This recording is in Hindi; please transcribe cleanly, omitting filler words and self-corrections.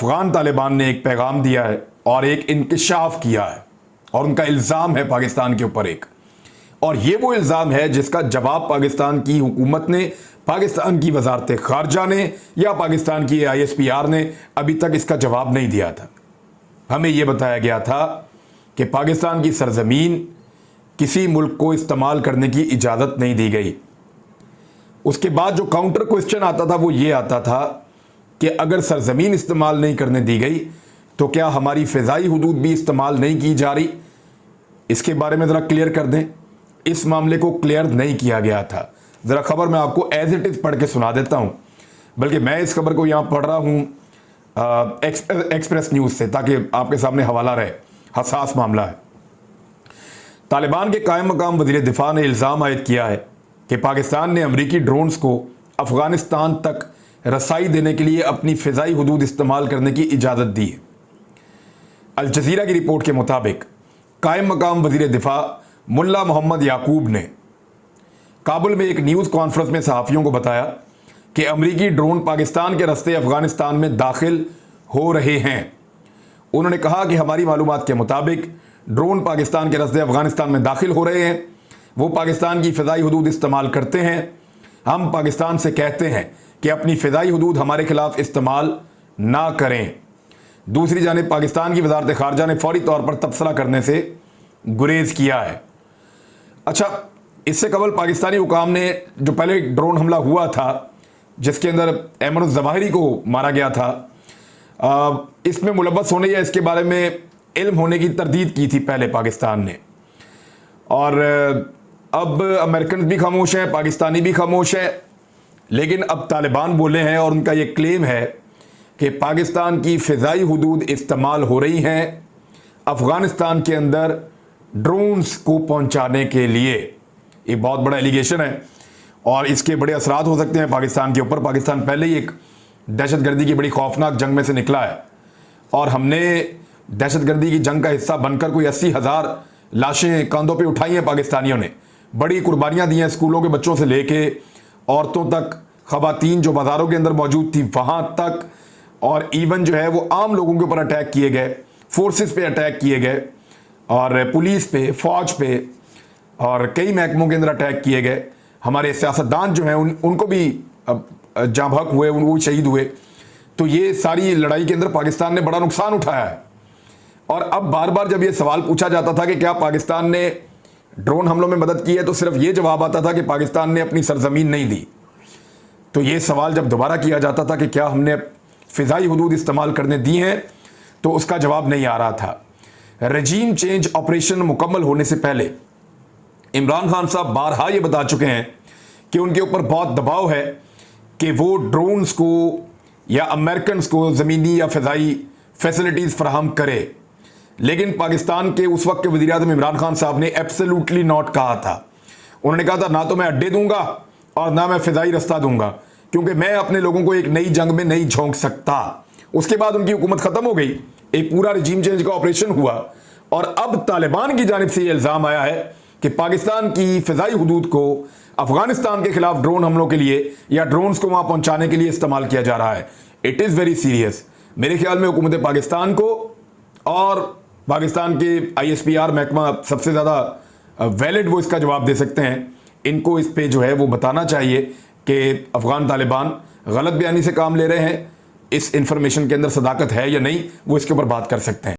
अफगान तालिबान ने एक पैगाम दिया है और एक इंकशाफ किया है और उनका इल्ज़ाम है पाकिस्तान के ऊपर एक, और ये वो इल्ज़ाम है जिसका जवाब पाकिस्तान की हुकूमत ने, पाकिस्तान की वजारत खारजा ने या पाकिस्तान की ISPR ने अभी तक इसका जवाब नहीं दिया था। हमें यह बताया गया था कि पाकिस्तान की सरजमीन किसी मुल्क को इस्तेमाल करने की इजाज़त नहीं दी गई। उसके बाद जो काउंटर क्वेश्चन आता था वो ये आता था कि अगर सरजमीन इस्तेमाल नहीं करने दी गई तो क्या हमारी फ़िज़ाई हुदूद भी इस्तेमाल नहीं की जा रही? इसके बारे में ज़रा क्लियर कर दें। इस मामले को क्लियर नहीं किया गया था। ज़रा खबर मैं आपको एज इट इज़ पढ़ के सुना देता हूँ, बल्कि मैं इस खबर को यहाँ पढ़ रहा हूँ एक्सप्रेस न्यूज़ से, ताकि आपके सामने हवाला रहे। हसास मामला है। तालिबान के कायम मकाम वज़ीर दिफा ने इल्ज़ाम आयद किया है कि पाकिस्तान ने अमरीकी ड्रोन्स को अफ़गानिस्तान तक रसाई देने के लिए अपनी फ़िज़ाई हुदूद इस्तेमाल करने की इजाज़त दी है। अल जज़ीरा की रिपोर्ट के मुताबिक कायम मकाम वज़ीर दिफा मुल्ला मोहम्मद याकूब ने काबुल में एक न्यूज़ कॉन्फ्रेंस में सहाफ़ियों को बताया कि अमरीकी ड्रोन पाकिस्तान के रास्ते अफ़गानिस्तान में दाखिल हो रहे हैं। उन्होंने कहा कि हमारी मालूमात के मुताबिक ड्रोन पाकिस्तान के रास्ते अफ़गानिस्तान में दाखिल हो रहे हैं। वो पाकिस्तान की फ़िज़ाई हुदूद इस्तेमाल करते हैं। हम पाकिस्तान से कहते हैं कि अपनी फ़िज़ाई हुदूद हमारे खिलाफ इस्तेमाल ना करें। दूसरी जानिब पाकिस्तान की वजारत खारजा ने फौरी तौर पर तबसरा करने से गुरेज किया है। अच्छा, इससे कबल पाकिस्तानी हुकाम ने जो पहले ड्रोन हमला हुआ था जिसके अंदर अहमद ज़वाहिरी को मारा गया था, इसमें मुलव्वस होने या इसके बारे में इल्म होने की तरदीद की थी पहले पाकिस्तान ने, और अब अमेरिकन भी खामोश हैं, पाकिस्तानी भी खामोश हैं। लेकिन अब तालिबान बोले हैं और उनका ये क्लेम है कि पाकिस्तान की फ़िज़ाई हुदूद इस्तेमाल हो रही हैं अफ़गानिस्तान के अंदर ड्रोन्स को पहुंचाने के लिए। ये बहुत बड़ा एलिगेशन है और इसके बड़े असरात हो सकते हैं पाकिस्तान के ऊपर। पाकिस्तान पहले ही एक दहशतगर्दी की बड़ी खौफनाक जंग में से निकला है और हमने दहशतगर्दी की जंग का हिस्सा बनकर कोई 80,000 लाशें कंधों पे उठाई हैं। पाकिस्तानियों ने बड़ी कुर्बानियां दी हैं, स्कूलों के बच्चों से लेके औरतों तक, ख़वातीन जो बाज़ारों के अंदर मौजूद थी वहाँ तक, और इवन जो है वो आम लोगों के ऊपर अटैक किए गए, फोर्सेस पे अटैक किए गए, और पुलिस पे, फ़ौज पे और कई महकमों के अंदर अटैक किए गए। हमारे सियासतदान जो हैं उनको भी जाँ बहक हुए, वो शहीद हुए। तो ये सारी लड़ाई के अंदर पाकिस्तान ने बड़ा नुकसान उठाया है। और अब बार बार जब ये सवाल पूछा जाता था कि क्या पाकिस्तान ने ड्रोन हमलों में मदद की है, तो सिर्फ ये जवाब आता था कि पाकिस्तान ने अपनी सरजमीन नहीं दी। तो ये सवाल जब दोबारा किया जाता था कि क्या हमने फ़िज़ाई हुदूद इस्तेमाल करने दी हैं, तो उसका जवाब नहीं आ रहा था। रजीम चेंज ऑपरेशन मुकम्मल होने से पहले इमरान खान साहब बारहा ये बता चुके हैं कि उनके ऊपर बहुत दबाव है कि वो ड्रोन्स को या अमेरिकन को ज़मीनी या फ़िज़ाई फैसिलिटीज़ फराहम करे। लेकिन पाकिस्तान के उस वक्त के वज़ीर आज़म इमरान खान साहब ने एब्सोल्युटली नॉट कहा था। उन्होंने कहा था ना तो मैं अड्डे दूंगा और ना मैं फ़िज़ाई रास्ता दूंगा, क्योंकि मैं अपने लोगों को एक नई जंग में नहीं झोंक सकता। उसके बाद उनकी हुकूमत ख़त्म हो गई, एक पूरा रजीम चेंज का ऑपरेशन हुआ और अब तालिबान की जानिब से यह इल्ज़ाम आया है कि पाकिस्तान की फ़िज़ाई हुदूद को अफ़गानिस्तान के खिलाफ ड्रोन हमलों के लिए या ड्रोन्स को वहाँ पहुँचाने के लिए इस्तेमाल किया जा रहा है। It is very serious. मेरे ख्याल में हुकूमत पाकिस्तान को और पाकिस्तान के ISPR महकमा सबसे ज़्यादा वैलिड वो इसका जवाब दे सकते हैं। इनको इस पे जो है वो बताना चाहिए कि अफ़गान तालिबान गलत बयानी से काम ले रहे हैं, इस इंफॉर्मेशन के अंदर सदाकत है या नहीं, वो इसके ऊपर बात कर सकते हैं।